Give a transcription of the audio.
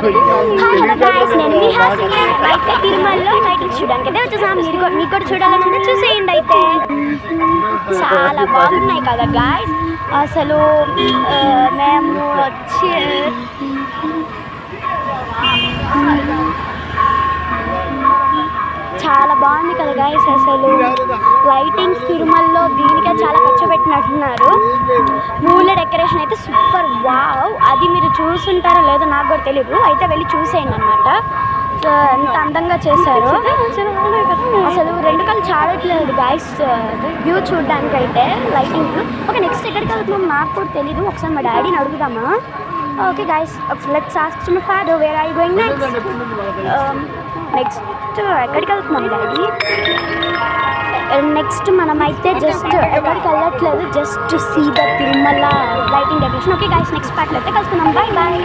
Hi hello guys, నేను నిహాసిని. అయితే తిరుమలలో లైటింగ్ చూడడానికి అయితే వచ్చేసాం. మీకు కూడా చూడాలని ఉంది, చూసేయండి. అయితే చాలా బాగున్నాయి కదా గైస్. అసలు మేము వచ్చి చాలా బాగుంది కదా గైస్. అసలు లైటింగ్స్ తిరుమలలో దీనికే చాలా ఖర్చు పెట్టినట్టున్నారు. పూల డెకరేషన్ అయితే సూపర్, వావ్. అది మీరు చూసుంటారో లేదో నాకు కూడా తెలియదు, అయితే వెళ్ళి చూసేయండి అన్నమాట. ఎంత అందంగా చేశారు అసలు, రెండు కళ్ళు చాడట్లేదు గైస్ వ్యూ చూడడానికి అయితే లైటింగ్. ఓకే, నెక్స్ట్ ఎక్కడికి వెళ్తున్నాం నాకు కూడా తెలీదు, ఒకసారి మా డాడీని అడుగుదామా? Okay guys, let's ask my father where are you going next ఎక్కడికి వెళ్తున్నాం డాడీ? నెక్స్ట్ మనమైతే జస్ట్ ఎక్కడికి వెళ్ళట్లేదు, just see the Tirumala lighting decoration. Okay guys, next పార్ట్లో అయితే కలుసుకున్నాం. Bye bye.